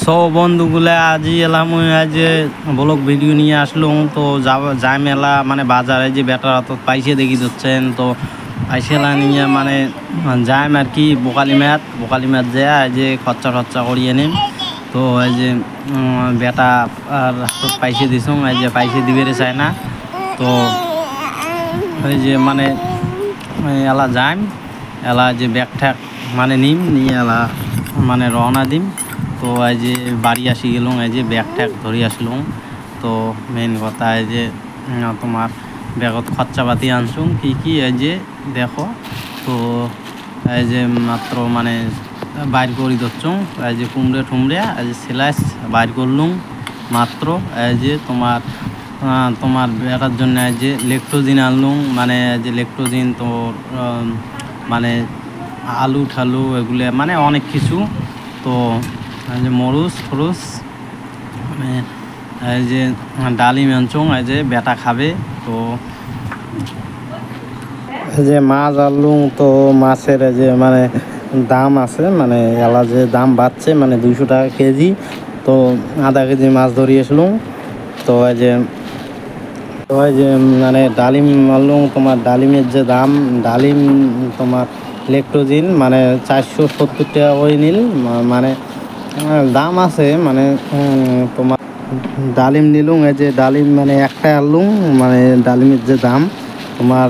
সব বন্ধুগুলা আজি এলাম আজ ব্লগ ভিডিও নিয়ে আসলাম। তো যাই মেলা মানে বাজারে যে বেটার তো পাইছে দেখি দিচ্ছেন। তো পাইছেলা নিয়ে মানে যাইম আর কি বোকালি ম্যাথ যায় যে খরচা করিয়ে নিম। তো এই যে বেটা আর পাইছে দিছ এই যে পাইছে দিবে চায় না। তো এই যে মানে এলা যাইম এলা যে ব্যাগ ঠ্যাগ মানে নিম নিয়ে এলা মানে রওনা দিম। তো এই যে বাড়ি আসি গেলুম এই যে ব্যাগ ট্যাগ ধরে আসলুম। তো মেন কথা এই যে তোমার ব্যাগত খরচাপাতি আনছুম কি এই যে দেখো। তো এই যে মাত্র মানে বাইর করে দিচ্ছুম এই যে কুমড়ে এই যে সেলাই বাইর করলুম মাত্র। এই যে তোমার বেটার জন্য এই যে লেকটোজিন আনলুম মানে যে লেকটোজিন তো মানে আলু ঠালু এগুলো মানে অনেক কিছু। তো এই যে মরুচ মানে এই যে ডালিম আনছুম এই যে বেটা খাবে। তো এই যে মাছ আনলুম। তো মাছের এই যে মানে দাম আছে মানে এলা যে দাম বাড়ছে মানে 200 টাকা কেজি। তো আধা কেজি মাছ ধরিয়েছিলুম। তো এই যে মানে ডালিম আনলুম। তোমার ডালিমের যে দাম ডালিম তোমার লেকটোজিন মানে 470 টাকা করে নিল। মানে দাম আছে মানে তোমার ডালিম নিলুম এই যে ডালিম মানে একটা আনলুম মানে ডালিমের যে দাম তোমার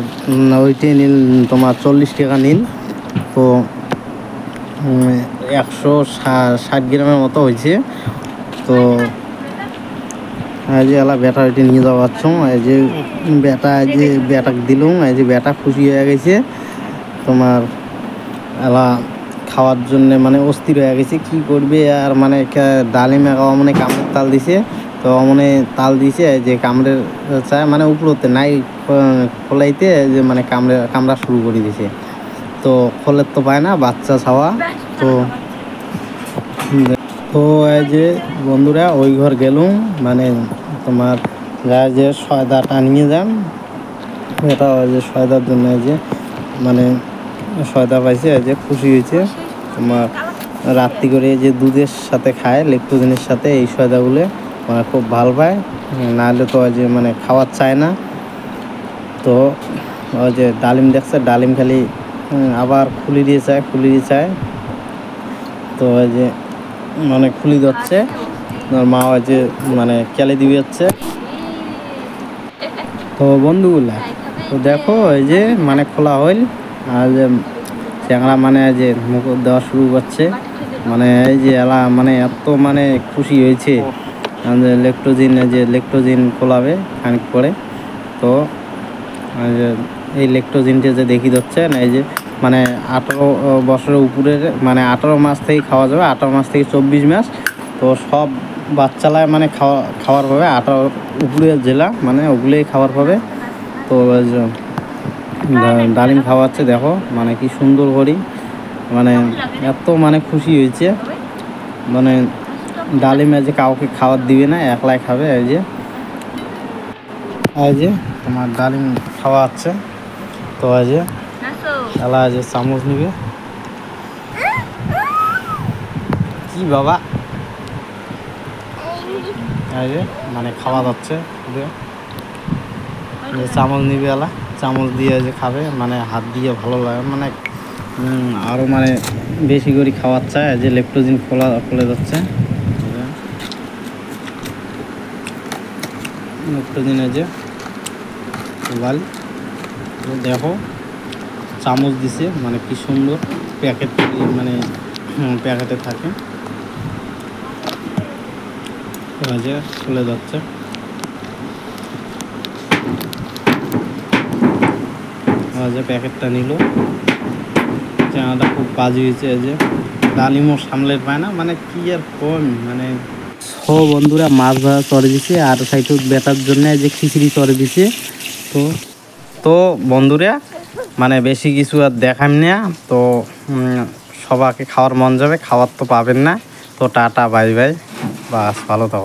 ওইটাই নিল তোমার 40 টাকা নিল। তো 160 গ্রামের মতো হয়েছে। তো এই যে এলা বেটা ওইটা নিয়ে যাওয়াচ্ছ এই যে বেটাকে দিলুম এই যে বেটা খুশি হয়ে গেছে। তোমার এলা খাওয়ার জন্য মানে অস্থির হয়ে গেছে কি করবে আর মানে ডালিম মানে কামড়ের তাল দিছে। তো মানে তাল দিছে যে কামড়ের চায় মানে উপরতে নাই খোলাইতে যে মানে কামড়া শুরু করে দিছে। তো খোলের তো পায় না বাচ্চা ছাওয়া। তো এই যে বন্ধুরা ওই ঘর গেলুম মানে তোমার গায়ে যে সয়দাটা নিয়ে যান এটা ওই যে সয়দার জন্য এই যে মানে সয়দা পাইছে এই যে খুশি হয়েছে। তোমার রাত্রি করে যে দুধের সাথে খায় লেকটোজিনের সাথে এই সয়দাগুলো মানে খুব ভালো পায়। নাহলে তো ওই যে মানে খাওয়ার চায় না। তো ওই যে ডালিম দেখছে ডালিম খালি আবার খুলি দিয়ে চায়। তো ওই যে মানে খুলি যাচ্ছে মা ওই যে মানে কেলে দিয়ে যাচ্ছে। তো বন্ধুগুলা তো দেখো এই যে মানে খোলা হইল আর যে চ্যাংড়া মানে যে মুখ দেওয়া শুরু করছে মানে এই যে এলা মানে এত মানে খুশি হয়েছে লেকটোজিন খোলাবে খানিক পরে। তো এই লেকটোজিনটা যে দেখি যাচ্ছেন এই যে মানে 18 বছরের উপরের মানে 18 মাস থেকে খাওয়া যাবে 18 মাস থেকে 24 মাস। তো সব বাচ্চালায় মানে খাওয়ার পাবে 18 উপরের জেলা মানে ওগুলোই খাওয়ার পাবে। তো ডালিম খাওয়াচ্ছে দেখো মানে কি সুন্দর করি মানে এত মানে খুশি হয়েছে মানে ডালিমে যে কাউকে খাওয়ার দিবে না একলাই খাবে। এই যে তোমার ডালিম খাওয়া হচ্ছে। তো এই যে এলা যে চামচ নিবে কি বাবা এই যে মানে খাওয়া যাচ্ছে চামচ নিবে এলা চামচ দিয়ে যে খাবে মানে হাত দিয়ে ভালো লাগে মানে আরও মানে বেশি করে খাওয়ার চায় যে লেকটোজিন খুলে যাচ্ছে লেকটোজিন এই যে মোবাইল দেখো চামচ দিছে মানে কি সুন্দর প্যাকেট মানে প্যাকেটে থাকে যে খুলে যাচ্ছে। যে প্যাকেটটা নিল চানাটা খুব বাজি হয়েছে এই যে ডালিমও সামলের পায় না মানে কি আর কম মানে বন্ধুরা মাছ ভাজা চড়ে দিছে আর সাইড বেটার জন্য যে খিচড়ি চড়ে দিছে। তো বন্ধুরা মানে বেশি কিছু আর দেখান না। তো সবাইকে খাওয়ার মন যাবে খাওয়ার তো পাবেন না। তো টাটা বাই বাই বাস ভালো থাকো।